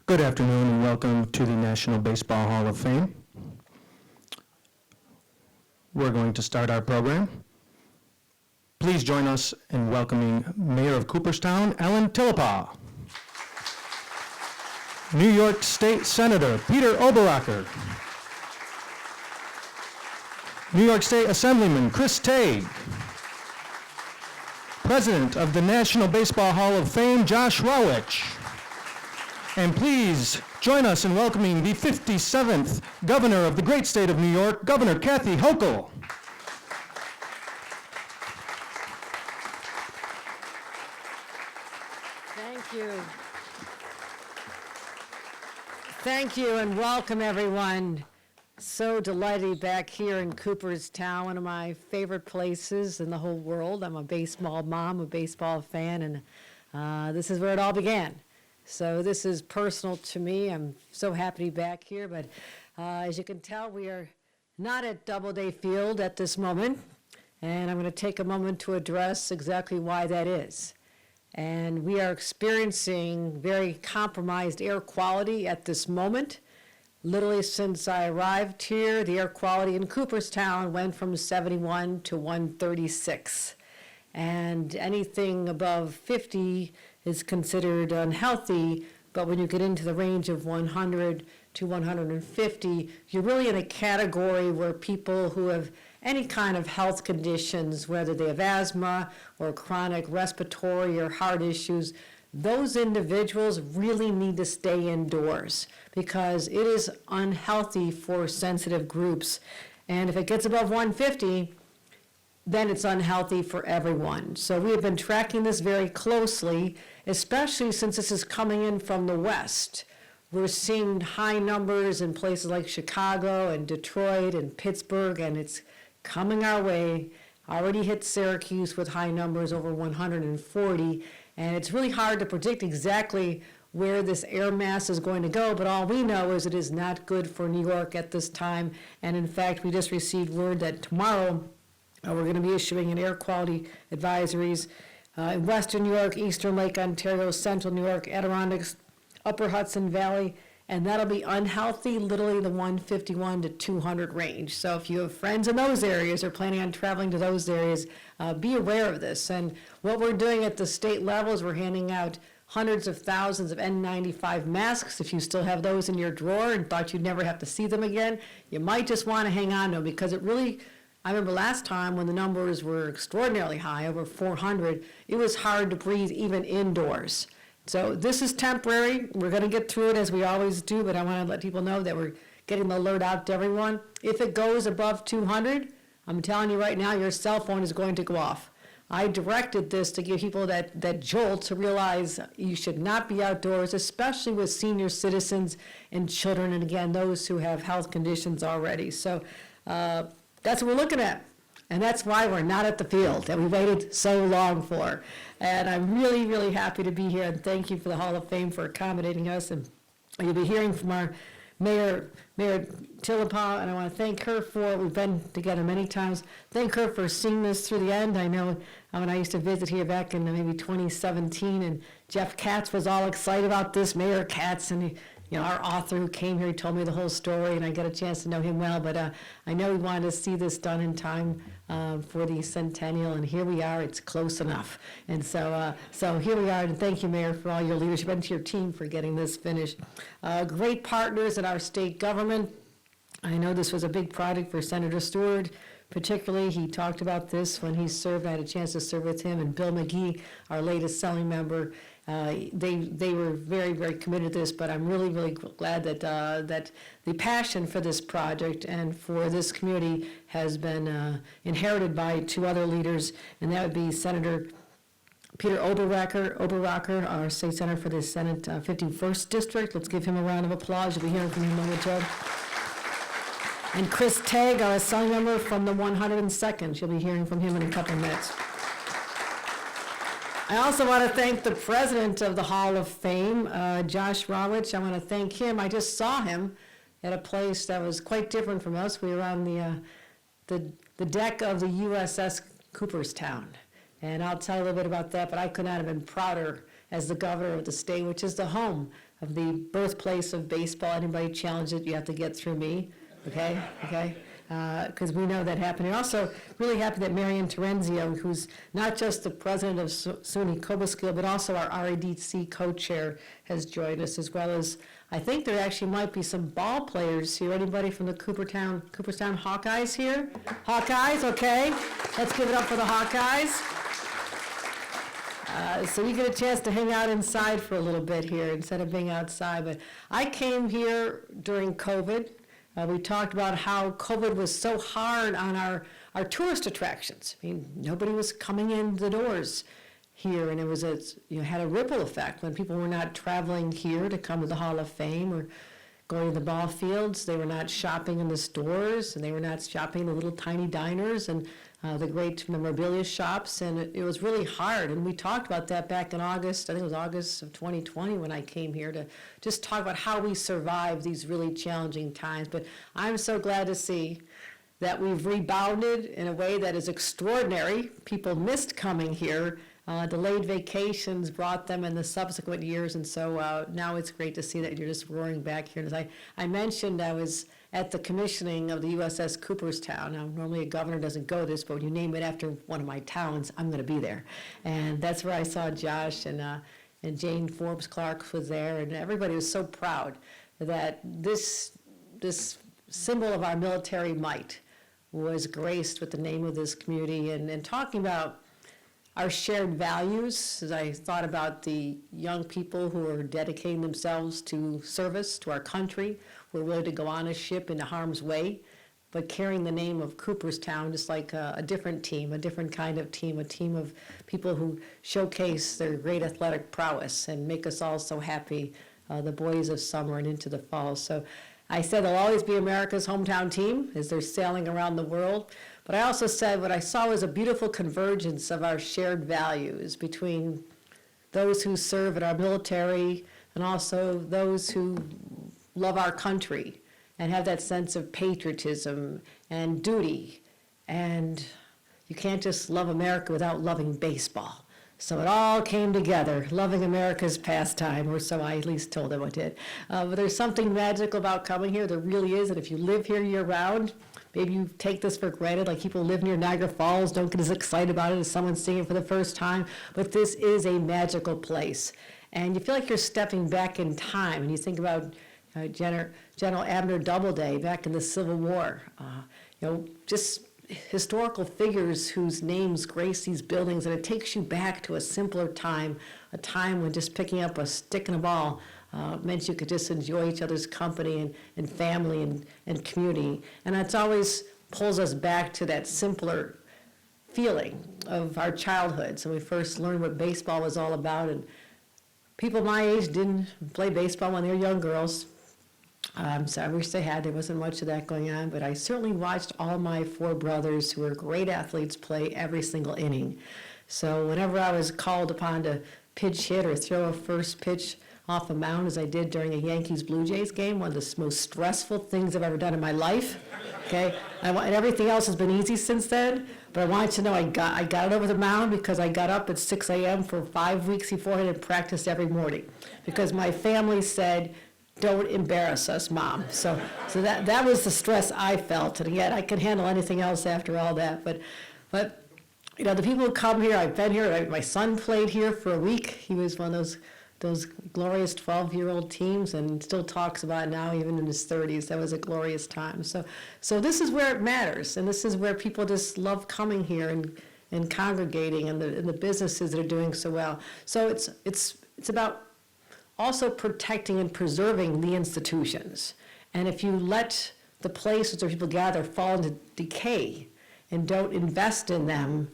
Good afternoon and welcome to the National Baseball Hall of Fame. We're going to start our program. Please join us in welcoming Mayor of Cooperstown, Ellen Tillepaugh. New York State Senator Peter Oberacker. New York State Assemblyman Chris Tague. President of the National Baseball Hall of Fame, Josh Rawitsch. And please join us in welcoming the 57th Governor of the great state of New York, Governor Kathy Hochul. Thank you. Thank you and welcome everyone. So delighted to be back here in Cooperstown, one of my favorite places in the whole world. I'm a baseball mom, a baseball fan, and this is where it all began. So this is personal to me. I'm so happy to be back here, but as you can tell, we are not at Doubleday Field at this moment, and I'm going to take a moment to address exactly why that is. And we are experiencing very compromised air quality at this moment. Literally since I arrived here, the air quality in Cooperstown went from 71 to 136. And anything above 50 is considered unhealthy, but when you get into the range of 100 to 150, you're really in a category where people who have any kind of health conditions, whether they have asthma or chronic respiratory or heart issues, those individuals really need to stay indoors because it is unhealthy for sensitive groups. And if it gets above 150, then it's unhealthy for everyone. So we have been tracking this very closely, especially since this is coming in from the west. We're seeing high numbers in places like Chicago and Detroit and Pittsburgh, and it's coming our way. Already hit Syracuse with high numbers over 140, and it's really hard to predict exactly where this air mass is going to go, but all we know is it is not good for New York at this time. And in fact, we just received word that tomorrow we're going to be issuing an air quality advisories in Western New York, Eastern Lake Ontario, Central New York, Adirondacks, Upper Hudson Valley, and that'll be unhealthy, literally the 151 to 200 range. So if you have friends in those areas or planning on traveling to those areas, be aware of this. And what we're doing at the state level is we're handing out hundreds of thousands of N95 masks. If you still have those in your drawer and thought you'd never have to see them again, you might just want to hang on to them because it really, I remember last time when the numbers were extraordinarily high, over 400, it was hard to breathe even indoors. So this is temporary. We're going to get through it as we always do, but I want to let people know that we're getting the alert out to everyone. If it goes above 200, I'm telling you right now, your cell phone is going to go off. I directed this to give people that jolt to realize you should not be outdoors, especially with senior citizens and children, and again, those who have health conditions already. So that's what we're looking at. And that's why we're not at the field that we waited so long for. And I'm really, really happy to be here, and thank you for the Hall of Fame for accommodating us. And you'll be hearing from our Mayor Tillepaugh, and I want to thank her for, we've been together many times, thank her for seeing this through the end. I know when I used to visit here back in maybe 2017, and Jeff Katz was all excited about this, Mayor Katz, and our author who came here, he told me the whole story, and I got a chance to know him well, but I know he wanted to see this done in time for the centennial, and here we are, it's close enough. And so here we are, and thank you, Mayor, for all your leadership, and to your team for getting this finished. Great partners in our state government. I know this was a big project for Senator Stewart. Particularly, he talked about this when he served. I had a chance to serve with him, and Bill McGee, our latest selling member. They were very, very committed to this, but I'm really, really glad that that the passion for this project and for this community has been inherited by two other leaders, and that would be Senator Peter Oberacker, our state senator for the Senate 51st District. Let's give him a round of applause. You'll be hearing from him momentarily. And Chris Tague, our selling member from the 102nd. You'll be hearing from him in a couple of minutes. I also want to thank the president of the Hall of Fame, Josh Rawitsch. I want to thank him. I just saw him at a place that was quite different from us. We were on the deck of the USS Cooperstown. And I'll tell you a little bit about that, but I could not have been prouder as the governor of the state, which is the home of the birthplace of baseball. Anybody challenge it, you have to get through me, okay? Okay? Because we know that happened. And also, really happy that Marion Terenzio, who's not just the president of SUNY Cooperstown, but also our RADC co-chair, has joined us, as well as, I think there actually might be some ball players here. Anybody from the Cooperstown Hawkeyes here? Hawkeyes, okay. Let's give it up for the Hawkeyes. So you get a chance to hang out inside for a little bit here instead of being outside. But I came here during COVID. We talked about how COVID was so hard on our tourist attractions. I mean, nobody was coming in the doors here, and it was had a ripple effect when people were not traveling here to come to the Hall of Fame or going to the ball fields. They were not shopping in the stores, and they were not shopping in the little tiny diners and the great memorabilia shops, and it was really hard. And we talked about that back in August, I think it was August of 2020 when I came here to just talk about how we survived these really challenging times. But I'm so glad to see that we've rebounded in a way that is extraordinary. People missed coming here. Delayed vacations brought them in the subsequent years, and so now it's great to see that you're just roaring back here. And as I mentioned, I was at the commissioning of the USS Cooperstown. Now, normally a governor doesn't go this, but when you name it after one of my towns, I'm going to be there. And that's where I saw Josh, and Jane Forbes Clark was there, and everybody was so proud that this symbol of our military might was graced with the name of this community. And talking about our shared values, as I thought about the young people who are dedicating themselves to service to our country, who are willing to go on a ship into harm's way, but carrying the name of Cooperstown, just like a different team, a different kind of team, a team of people who showcase their great athletic prowess and make us all so happy, the boys of summer and into the fall. So I said they'll always be America's hometown team as they're sailing around the world. But I also said what I saw was a beautiful convergence of our shared values between those who serve in our military and also those who love our country and have that sense of patriotism and duty. And you can't just love America without loving baseball. So it all came together, loving America's pastime, or so I at least told them I did. But there's something magical about coming here. There really is. And if you live here year-round, maybe you take this for granted, like people who live near Niagara Falls don't get as excited about it as someone seeing it for the first time. But this is a magical place. And you feel like you're stepping back in time. And you think about General Abner Doubleday back in the Civil War. Just historical figures whose names grace these buildings, and it takes you back to a simpler time, a time when just picking up a stick and a ball meant you could just enjoy each other's company and family and community. And that's always pulls us back to that simpler feeling of our childhoods. And we first learned what baseball was all about. And people my age didn't play baseball when they were young girls. So I wish they had. There wasn't much of that going on, but I certainly watched all my four brothers, who were great athletes, play every single inning. So whenever I was called upon to pitch hit or throw a first pitch off a mound, as I did during a Yankees-Blue Jays game, one of the most stressful things I've ever done in my life, okay? And everything else has been easy since then, but I wanted to know I got it over the mound because I got up at 6 a.m. for 5 weeks beforehand and practiced every morning because my family said, "Don't embarrass us, Mom." So that was the stress I felt, and yet I could handle anything else after all that. But the people who come here, I've been here. My son played here for a week. He was one of those glorious 12-year-old teams, and still talks about it now, even in his 30s. That was a glorious time. So this is where it matters, and this is where people just love coming here and congregating, and the businesses that are doing so well. So it's about also protecting and preserving the institutions. And if you let the places where people gather fall into decay and don't invest in them,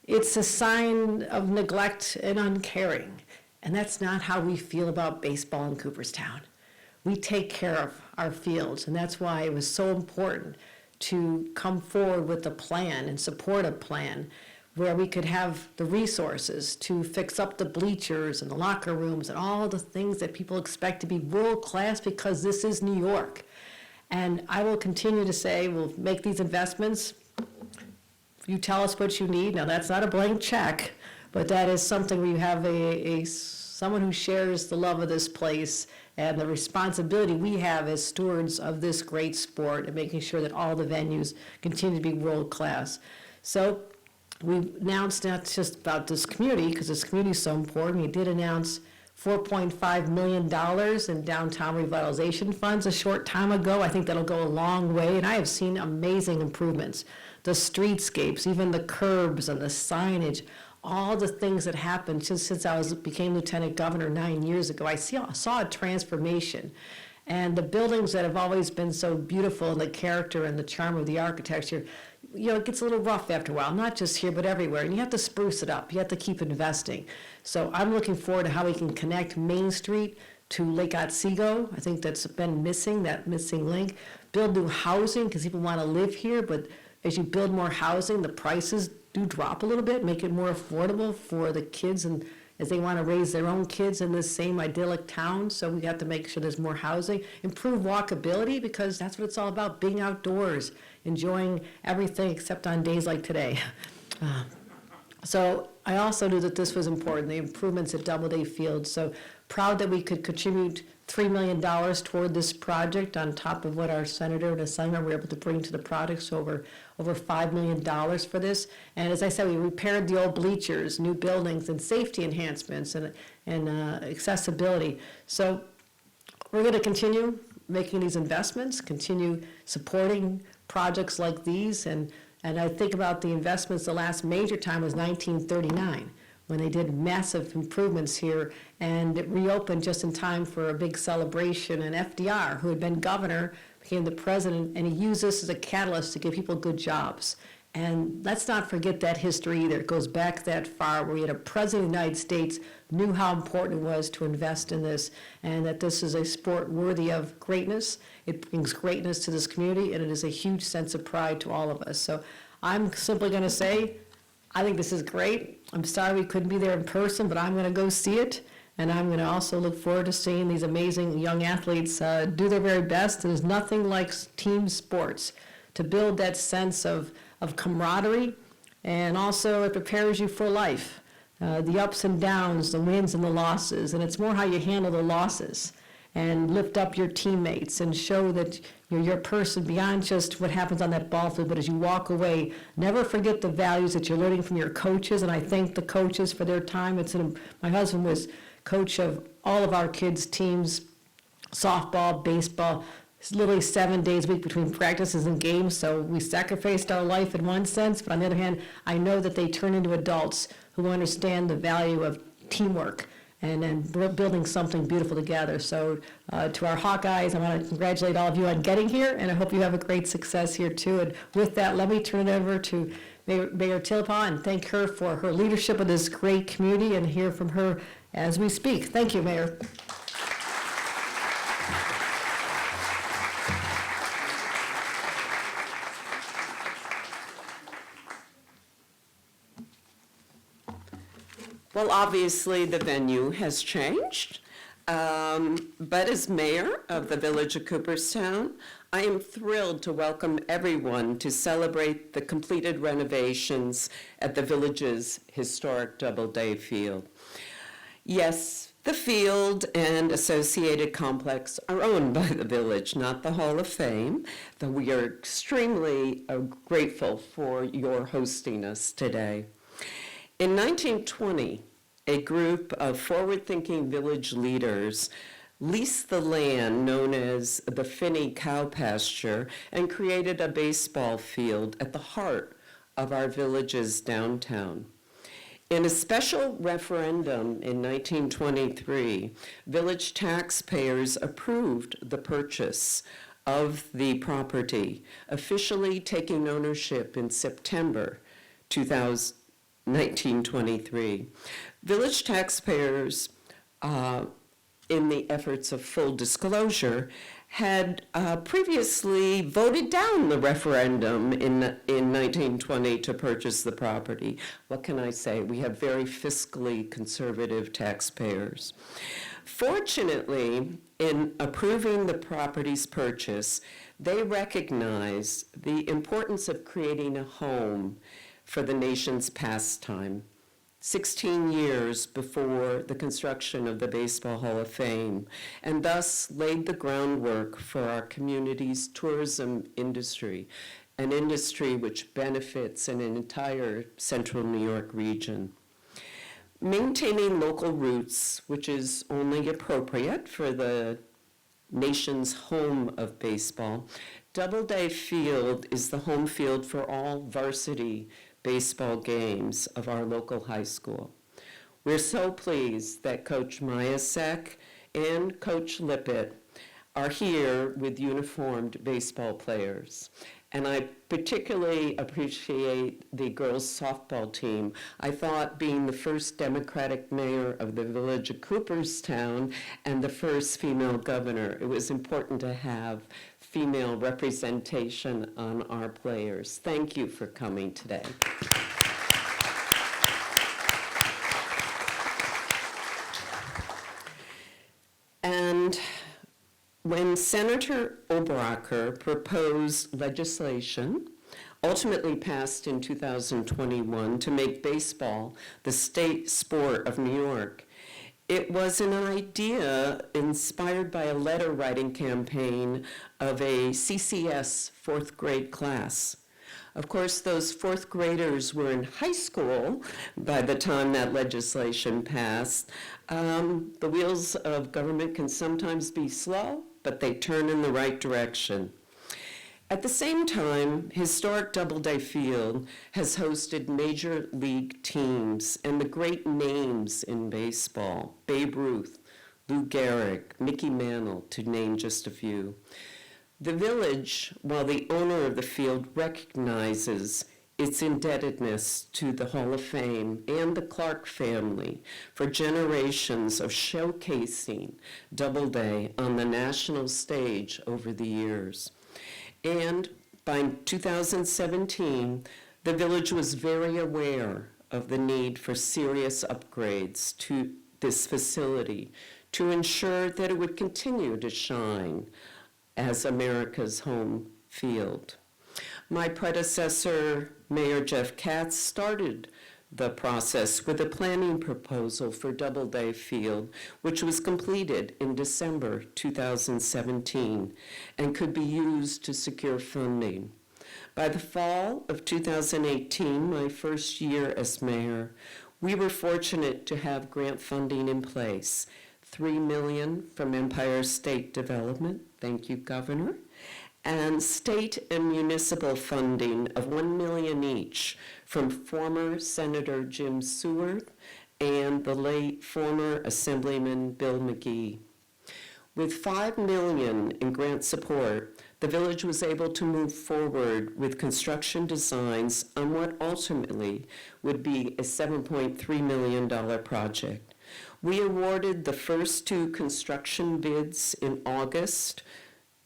it's a sign of neglect and uncaring. And that's not how we feel about baseball in Cooperstown. We take care of our fields, and that's why it was so important to come forward with a plan and support a plan where we could have the resources to fix up the bleachers and the locker rooms and all the things that people expect to be world-class, because this is New York. And I will continue to say we'll make these investments. You tell us what you need. Now, that's not a blank check, but that is something where you have a someone who shares the love of this place and the responsibility we have as stewards of this great sport and making sure that all the venues continue to be world-class. So we announced not just about this community, because this community is so important, we did announce $4.5 million in downtown revitalization funds a short time ago. I think that'll go a long way, and I have seen amazing improvements. The streetscapes, even the curbs and the signage, all the things that happened since I became lieutenant governor 9 years ago. I saw a transformation. And the buildings that have always been so beautiful, and the character and the charm of the architecture, it gets a little rough after a while, not just here, but everywhere. And you have to spruce it up. You have to keep investing. So I'm looking forward to how we can connect Main Street to Lake Otsego. I think that's been missing, that missing link. Build new housing, because people want to live here, but as you build more housing, the prices do drop a little bit, make it more affordable for the kids, and as they want to raise their own kids in this same idyllic town. So we have to make sure there's more housing. Improve walkability, because that's what it's all about, being outdoors, enjoying everything except on days like today. So I also knew that this was important, the improvements at Doubleday Field. So proud that we could contribute $3 million toward this project on top of what our senator and assemblyman were able to bring to the project, so over $5 million for this. And as I said, we repaired the old bleachers, new buildings, and safety enhancements and accessibility. So we're going to continue making these investments, continue supporting projects like these, and I think about the investments. The last major time was 1939, when they did massive improvements here, and it reopened just in time for a big celebration. And FDR, who had been governor, became the president, and he used this as a catalyst to give people good jobs. And let's not forget that history either. It goes back that far, where we had a president of the United States knew how important it was to invest in this, and that this is a sport worthy of greatness. It brings greatness to this community, and it is a huge sense of pride to all of us. So I'm simply going to say, I think this is great. I'm sorry we couldn't be there in person, but I'm going to go see it. And I'm going to also look forward to seeing these amazing young athletes do their very best. There's nothing like team sports to build that sense of camaraderie, and also it prepares you for life. The ups and downs, the wins and the losses, and it's more how you handle the losses and lift up your teammates and show that you're a person beyond just what happens on that ball field. But as you walk away, never forget the values that you're learning from your coaches, and I thank the coaches for their time. My husband was coach of all of our kids' teams, softball, baseball. It's literally 7 days a week between practices and games, so we sacrificed our life in one sense, but on the other hand, I know that they turn into adults who understand the value of teamwork and building something beautiful together. So to our Hawkeyes, I want to congratulate all of you on getting here, and I hope you have a great success here too. And with that, let me turn it over to Mayor Tilpaugh and thank her for her leadership of this great community, and hear from her as we speak. Thank you, Mayor. Well, obviously, the venue has changed, but as mayor of the village of Cooperstown, I am thrilled to welcome everyone to celebrate the completed renovations at the village's historic Doubleday Field. Yes, the field and associated complex are owned by the village, not the Hall of Fame, though we are extremely grateful for your hosting us today. In 1920, a group of forward-thinking village leaders leased the land known as the Finney Cow Pasture and created a baseball field at the heart of our village's downtown. In a special referendum in 1923, village taxpayers approved the purchase of the property, officially taking ownership in September 1923. Village taxpayers, in the efforts of full disclosure, had previously voted down the referendum in 1920 to purchase the property. What can I say? We have very fiscally conservative taxpayers. Fortunately, in approving the property's purchase, they recognized the importance of creating a home for the nation's pastime, 16 years before the construction of the Baseball Hall of Fame, and thus laid the groundwork for our community's tourism industry, an industry which benefits an entire central New York region. Maintaining local roots, which is only appropriate for the nation's home of baseball, Doubleday Field is the home field for all varsity baseball games of our local high school. We're so pleased that Coach Myasek and Coach Lippett are here with uniformed baseball players. And I particularly appreciate the girls softball team. I thought being the first Democratic mayor of the village of Cooperstown and the first female governor, it was important to have female representation on our players. Thank you for coming today. And when Senator Oberacke proposed legislation, ultimately passed in 2021, to make baseball the state sport of New York, it was an idea inspired by a letter writing campaign of a CCS fourth grade class. Of course, those fourth graders were in high school by the time that legislation passed. The wheels of government can sometimes be slow, but they turn in the right direction. At the same time, historic Doubleday Field has hosted major league teams and the great names in baseball, Babe Ruth, Lou Gehrig, Mickey Mantle, to name just a few. The village, while the owner of the field recognizes its indebtedness to the Hall of Fame and the Clark family for generations of showcasing Doubleday on the national stage over the years. And by 2017, the village was very aware of the need for serious upgrades to this facility to ensure that it would continue to shine as America's home field. My predecessor, Mayor Jeff Katz, started the process with a planning proposal for Doubleday Field, which was completed in December 2017 and could be used to secure funding. By the fall of 2018, my first year as mayor, we were fortunate to have grant funding in place, $3 million from Empire State Development, thank you, Governor, and state and municipal funding of $1 million each from former Senator Jim Seward and the late former Assemblyman Bill McGee. With $5 million in grant support, the village was able to move forward with construction designs on what ultimately would be a $7.3 million project. We awarded the first two construction bids in August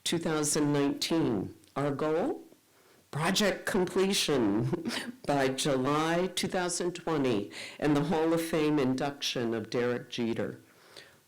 2019. Our goal? Project completion by July 2020 and the Hall of Fame induction of Derek Jeter.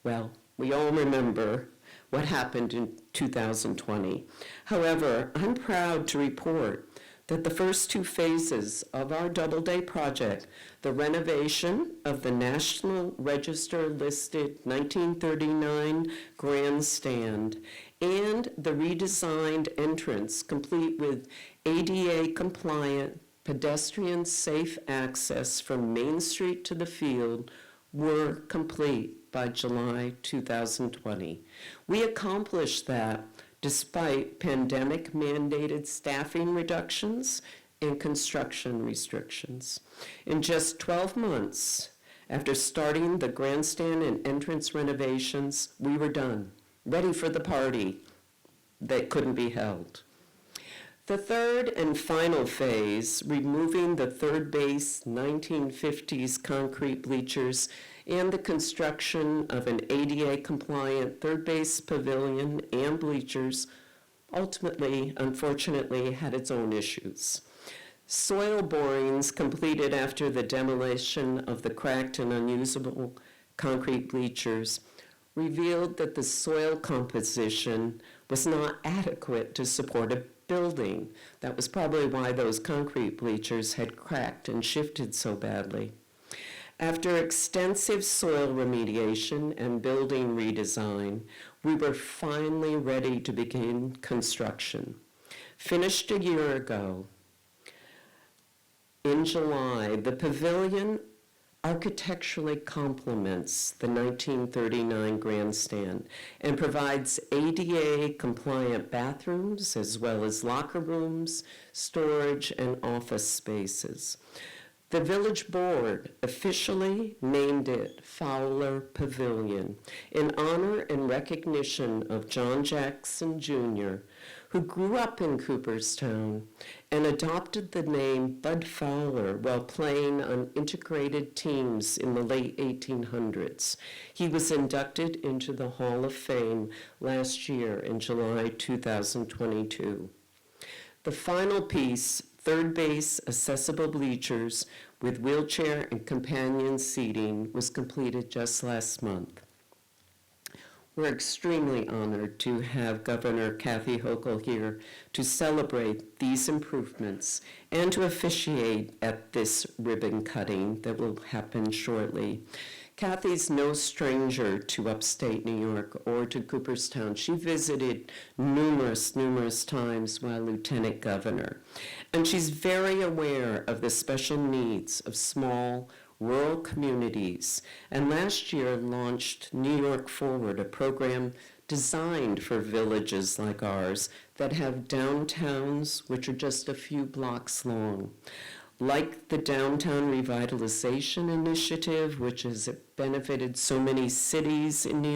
Well, we all remember what happened in 2020. However, I'm proud to report that the first two phases of our Doubleday project, the renovation of the National Register listed 1939 grandstand and the redesigned entrance, complete with ADA compliant pedestrian safe access from Main Street to the field, were complete by July 2020. We accomplished that despite pandemic-mandated staffing reductions and construction restrictions. In just 12 months, after starting the grandstand and entrance renovations, we were done, ready for the party that couldn't be held. The third and final phase, removing the third base 1950s concrete bleachers and the construction of an ADA-compliant third base pavilion and bleachers, ultimately, unfortunately, had its own issues. Soil borings completed after the demolition of the cracked and unusable concrete bleachers revealed that the soil composition was not adequate to support a building. That was probably why those concrete bleachers had cracked and shifted so badly. After extensive soil remediation and building redesign, we were finally ready to begin construction. Finished a year ago, in July, the pavilion architecturally complements the 1939 grandstand and provides ADA-compliant bathrooms as well as locker rooms, storage, and office spaces. The village board officially named it Fowler Pavilion in honor and recognition of John Jackson Jr., who grew up in Cooperstown and adopted the name Bud Fowler while playing on integrated teams in the late 1800s. He was inducted into the Hall of Fame last year in July 2022. The final piece, third base accessible bleachers with wheelchair and companion seating, was completed just last month. We're extremely honored to have Governor Kathy Hochul here to celebrate these improvements and to officiate at this ribbon cutting that will happen shortly. Kathy's no stranger to upstate New York or to Cooperstown. She visited numerous times while lieutenant governor. And she's very aware of the special needs of small, rural communities, and last year launched New York Forward, a program designed for villages like ours that have downtowns which are just a few blocks long. Like the Downtown Revitalization Initiative, which has benefited so many cities in New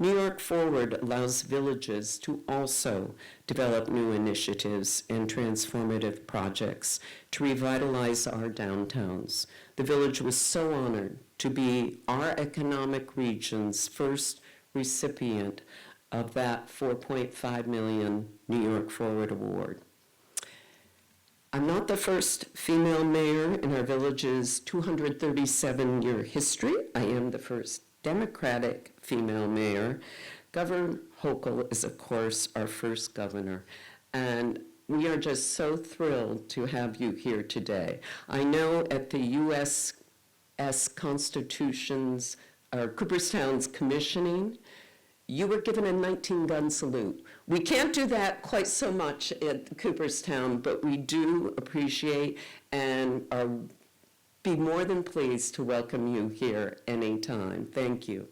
York Forward allows villages to also develop new initiatives and transformative projects to revitalize our downtowns. The village was so honored to be our economic region's first recipient of that $4.5 million New York Forward Award. I'm not the first female mayor in our village's 237-year history. I am the first Democratic female mayor. Governor Hochul is, of course, our first governor, and we are just so thrilled to have you here today. I know at the U.S. Constitution's, or Cooperstown's commissioning, you were given a 19-gun salute. We can't do that quite so much at Cooperstown, but we do appreciate and are be more than pleased to welcome you here anytime. Thank you.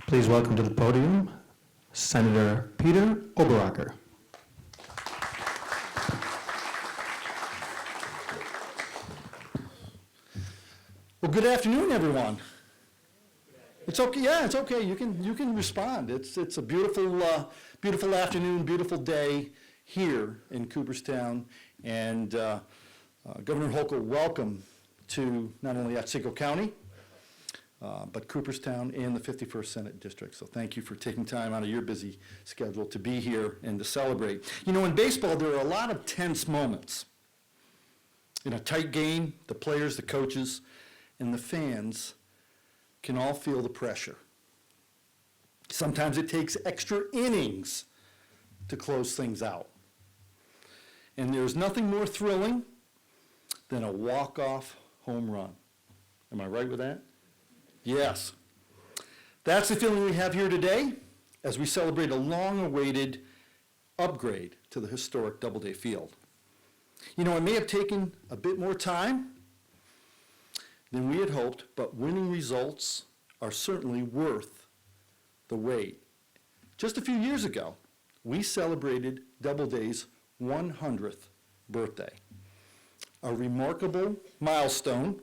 Please welcome to the podium Senator Peter Oberacker. Well, good afternoon, everyone. It's okay. Yeah, it's okay. You can respond. It's a beautiful afternoon, beautiful day here in Cooperstown, and Governor Hochul, welcome to not only Otsego County, but Cooperstown and the 51st Senate District. So thank you for taking time out of your busy schedule to be here and to celebrate. You know, in baseball, there are a lot of tense moments. In a tight game, the players, the coaches, and the fans can all feel the pressure. Sometimes it takes extra innings to close things out. And there's nothing more thrilling than a walk-off home run. Am I right with that? Yes. That's the feeling we have here today as we celebrate a long-awaited upgrade to the historic Doubleday Field. You know, it may have taken a bit more time than we had hoped, but winning results are certainly worth the wait. Just a few years ago, we celebrated Doubleday's 100th birthday, a remarkable milestone.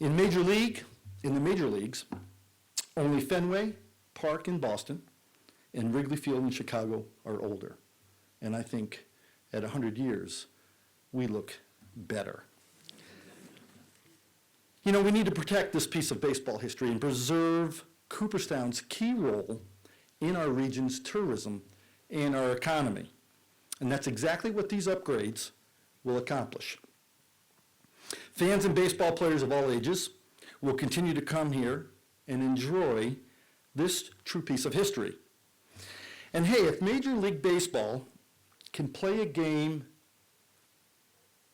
In the major leagues, only Fenway Park in Boston and Wrigley Field in Chicago are older. And I think at 100 years, we look better. You know, we need to protect this piece of baseball history and preserve Cooperstown's key role in our region's tourism and our economy. And that's exactly what these upgrades will accomplish. Fans and baseball players of all ages will continue to come here and enjoy this true piece of history. And hey, if Major League Baseball can play a game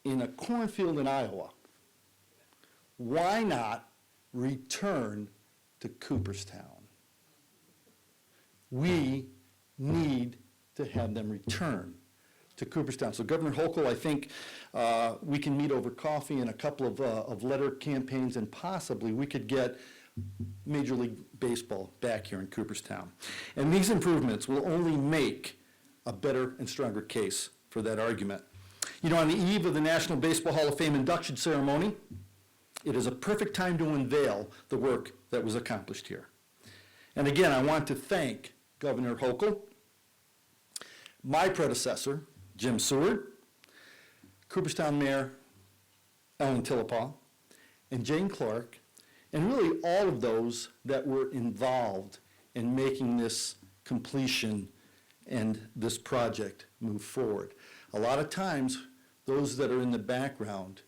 in a cornfield in Iowa, why not return to Cooperstown? We need to have them return to Cooperstown. So Governor Hochul, I think we can meet over coffee and a couple of letter campaigns, and possibly we could get Major League Baseball back here in Cooperstown. And these improvements will only make a better and stronger case for that argument. You know, on the eve of the National Baseball Hall of Fame induction ceremony, it is a perfect time to unveil the work that was accomplished here. And again, I want to thank Governor Hochul, my predecessor, Jim Seward, Cooperstown Mayor Ellen Tillepaugh, and Jane Clark, and really all of those that were involved in making this completion and this project move forward. A lot of times, those that are in the background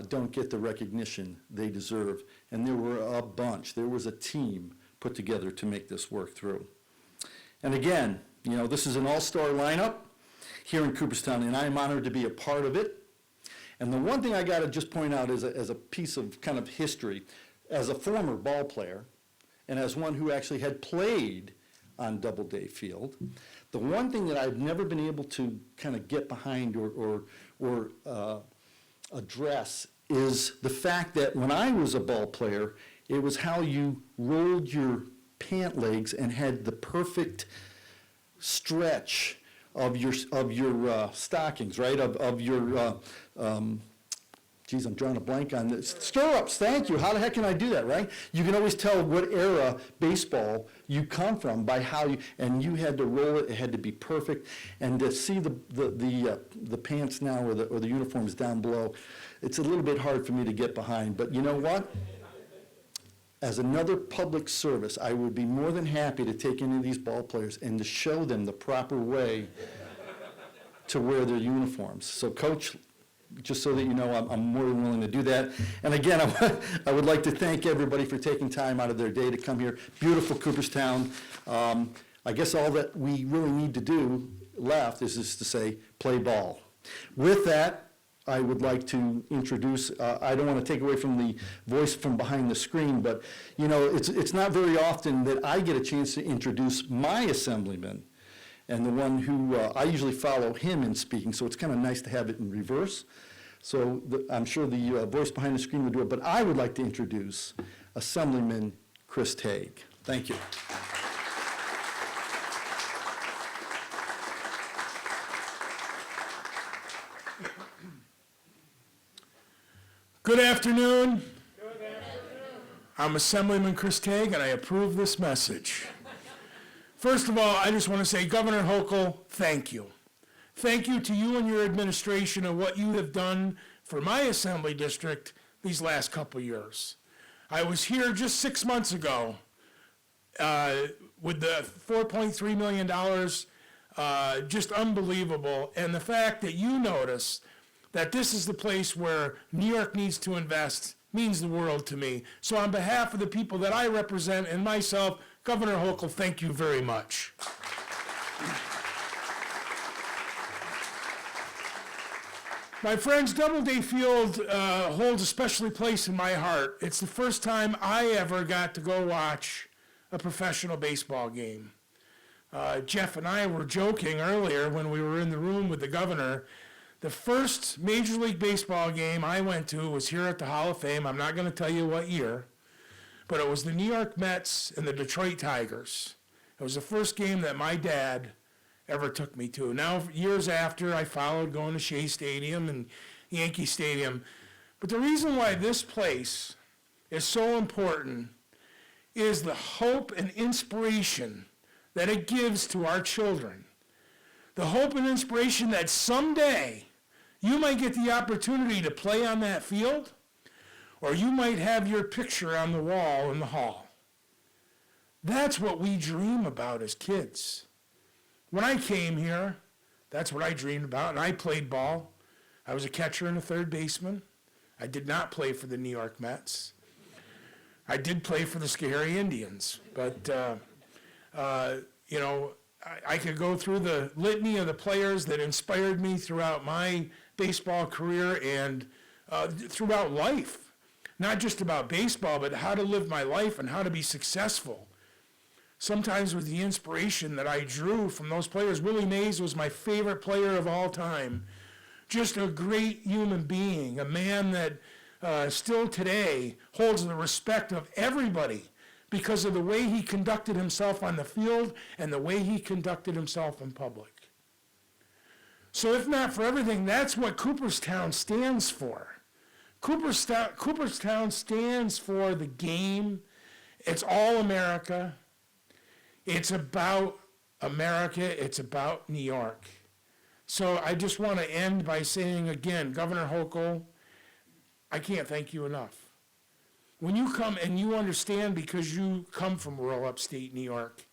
don't get the recognition they deserve, and there were a bunch. There was a team put together to make this work through. And again, you know, this is an all-star lineup here in Cooperstown, and I am honored to be a part of it. And the one thing I got to just point out as a piece of kind of history, as a former ball player, and as one who actually had played on Doubleday Field, the one thing that I've never been able to kind of get behind or address is the fact that when I was a ball player, it was how you rolled your pant legs and had the perfect stretch of your stockings, right? Of your geez, I'm drawing a blank on this. Stirrups, thank you. How the heck can I do that, right? You can always tell what era baseball you come from by how you, and you had to roll it, it had to be perfect. And to see the pants now or the uniforms down below, it's a little bit hard for me to get behind. But you know what? As another public service, I would be more than happy to take any of these ball players and to show them the proper way to wear their uniforms. So, Coach, just so that you know, I'm more than willing to do that. And again, I would like to thank everybody for taking time out of their day to come here. Beautiful Cooperstown. I guess all that we really need to do left is just to say, play ball. With that, I would like to introduce, I don't want to take away from the voice from behind the screen, but you know, it's not very often that I get a chance to introduce my assemblyman, and the one who, I usually follow him in speaking, so it's kind of nice to have it in reverse. So I'm sure the voice behind the screen would do it, but I would like to introduce Assemblyman Chris Tague. Thank you. Good afternoon. I'm Assemblyman Chris Tague, and I approve this message. First of all, I just want to say, Governor Hochul, thank you. Thank you to you and your administration and what you have done for my assembly district these last couple years. I was here just 6 months ago with the $4.3 million, just unbelievable. And the fact that you noticed that this is the place where New York needs to invest means the world to me. So on behalf of the people that I represent and myself, Governor Hochul, thank you very much. My friends, Doubleday Field holds a special place in my heart. It's the first time I ever got to go watch a professional baseball game. Jeff and I were joking earlier when we were in the room with the governor. The first Major League Baseball game I went to was here at the Hall of Fame. I'm not going to tell you what year, but it was the New York Mets and the Detroit Tigers. It was the first game that my dad ever took me to. Now, years after, I followed going to Shea Stadium and Yankee Stadium. But the reason why this place is so important is the hope and inspiration that it gives to our children. The hope and inspiration that someday you might get the opportunity to play on that field, or you might have your picture on the wall in the hall. That's what we dream about as kids. When I came here, that's what I dreamed about, and I played ball. I was a catcher and a third baseman. I did not play for the New York Mets. I did play for the Schoharie Indians, but, you know, I could go through the litany of the players that inspired me throughout my baseball career and throughout life. Not just about baseball, but how to live my life and how to be successful. Sometimes with the inspiration that I drew from those players. Willie Mays was my favorite player of all time. Just a great human being, a man that still today holds the respect of everybody because of the way he conducted himself on the field and the way he conducted himself in public. So if not for everything, that's what Cooperstown stands for. Cooperstown stands for the game. It's all America. It's about America. It's about New York. So I just want to end by saying again, Governor Hochul, I can't thank you enough. When you come and you understand because you come from rural upstate New York,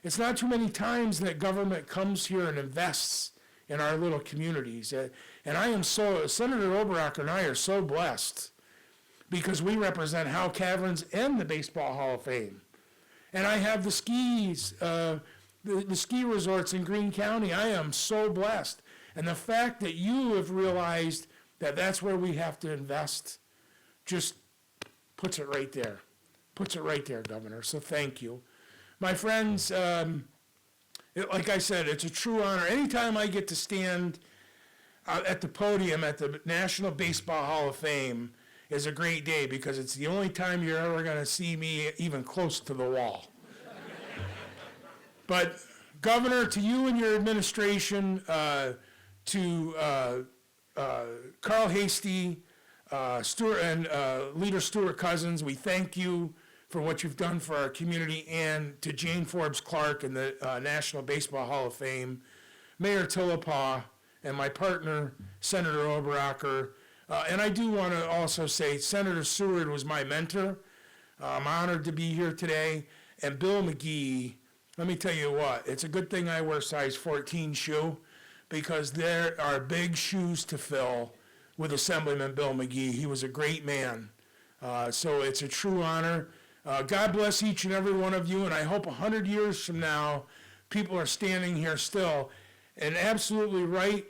it's not too many times that government comes here and invests in our little communities. And I am Senator Oberacker and I are so blessed because we represent Howe Caverns and the Baseball Hall of Fame. And I have the skis, the ski resorts in Greene County. I am so blessed. And the fact that you have realized that that's where we have to invest just puts it right there. Puts it right there, Governor. So thank you. My friends, like I said, it's a true honor. Anytime I get to stand at the podium at the National Baseball Hall of Fame is a great day because it's the only time you're ever going to see me even close to the wall. But Governor, to you and your administration, to Carl Hasty, Stuart, and Leader Stuart Cousins, we thank you for what you've done for our community, and to Jane Forbes Clark and the National Baseball Hall of Fame, Mayor Tillapaw, and my partner, Senator Oberacker. And I do want to also say Senator Seward was my mentor. I'm honored to be here today. And Bill McGee, let me tell you what, it's a good thing I wear size 14 shoe because there are big shoes to fill with Assemblyman Bill McGee. He was a great man. So it's a true honor. God bless each and every one of you, and I hope 100 years from now, people are standing here still. And absolutely right,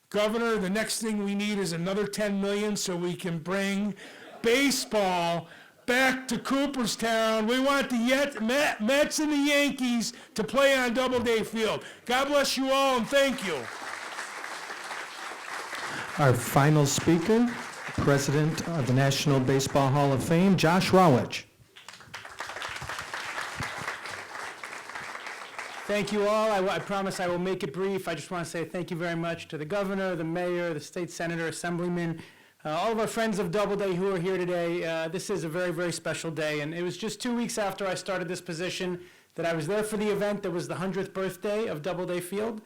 Governor, the next thing we need is another 10 million so we can bring baseball back to Cooperstown. We want the Mets and the Yankees to play on Doubleday Field. God bless you all, and thank you. Our final speaker, President of the National Baseball Hall of Fame, Josh Rawitsch. Thank you all. I promise I will make it brief. I just want to say thank you very much to the governor, the mayor, the state senator, assemblyman, all of our friends of Doubleday who are here today. This is a very, very special day, and it was just 2 weeks after I started this position that I was there for the event that was the 100th birthday of Doubleday Field.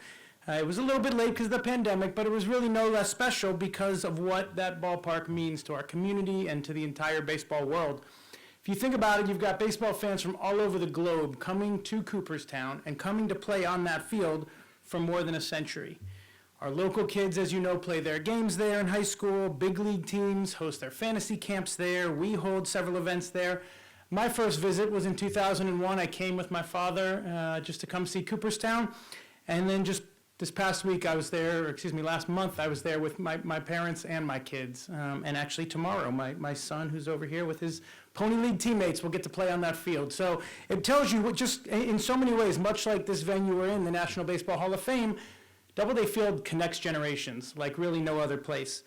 It was a little bit late because of the pandemic, but it was really no less special because of what that ballpark means to our community and to the entire baseball world. If you think about it, you've got baseball fans from all over the globe coming to Cooperstown and coming to play on that field for more than a century. Our local kids, as you know, play their games there in high school. Big league teams host their fantasy camps there. We hold several events there. My first visit was in 2001. I came with my father just to come see Cooperstown. And then just this past week I was there, last month I was there with my parents and my kids. And actually tomorrow, my son who's over here with his Pony League teammates will get to play on that field. So it tells you what just in so many ways, much like this venue we're in, the National Baseball Hall of Fame, Doubleday Field connects generations like really no other place.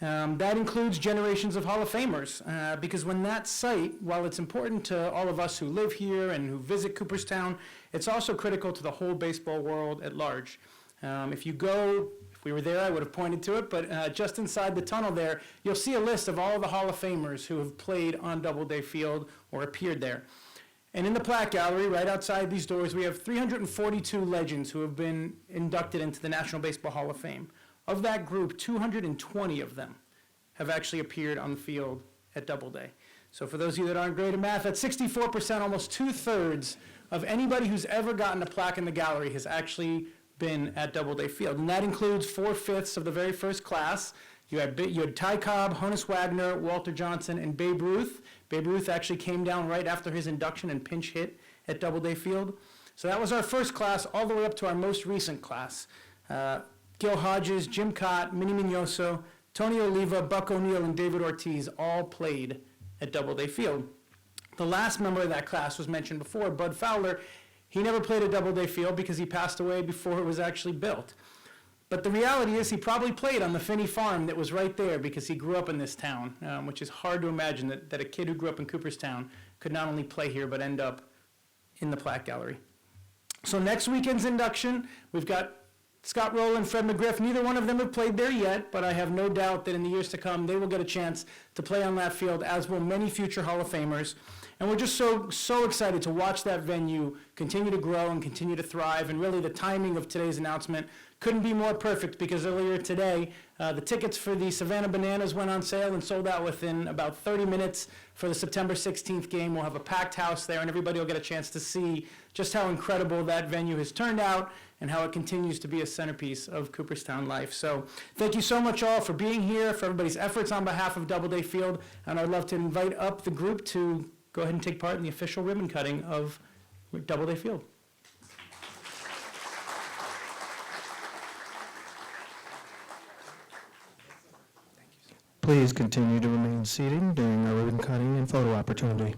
That includes generations of Hall of Famers, because when that site, while it's important to all of us who live here and who visit Cooperstown, it's also critical to the whole baseball world at large. If we were there, I would have pointed to it, but just inside the tunnel there, you'll see a list of all the Hall of Famers who have played on Doubleday Field or appeared there. And in the plaque gallery, right outside these doors, we have 342 legends who have been inducted into the National Baseball Hall of Fame. Of that group, 220 of them have actually appeared on the field at Doubleday. So for those of you that aren't great at math, that's 64%, almost 2/3 of anybody who's ever gotten a plaque in the gallery has actually been at Doubleday Field. And that includes 4/5 of the very first class. You had Ty Cobb, Honus Wagner, Walter Johnson, and Babe Ruth. Babe Ruth actually came down right after his induction and pinch hit at Doubleday Field. So that was our first class, all the way up to our most recent class. Gil Hodges, Jim Cott, Minnie Mignoso, Tony Oliva, Buck O'Neill, and David Ortiz all played at Doubleday Field. The last member of that class was mentioned before, Bud Fowler. He never played at Doubleday Field because he passed away before it was actually built. But the reality is he probably played on the Finney farm that was right there because he grew up in this town, which is hard to imagine that a kid who grew up in Cooperstown could not only play here but end up in the plaque gallery. So next weekend's induction, we've got Scott Rowland, Fred McGriff. Neither one of them have played there yet, but I have no doubt that in the years to come, they will get a chance to play on that field, as will many future Hall of Famers. And we're just so excited to watch that venue continue to grow and continue to thrive. And really, the timing of today's announcement couldn't be more perfect because earlier today, the tickets for the Savannah Bananas went on sale and sold out within about 30 minutes for the September 16th game. We'll have a packed house there, and everybody will get a chance to see just how incredible that venue has turned out and how it continues to be a centerpiece of Cooperstown life. So thank you so much all for being here, for everybody's efforts on behalf of Doubleday Field, and I'd love to invite up the group to go ahead and take part in the official ribbon cutting of Doubleday Field. Please continue to remain seated during our ribbon cutting and photo opportunity.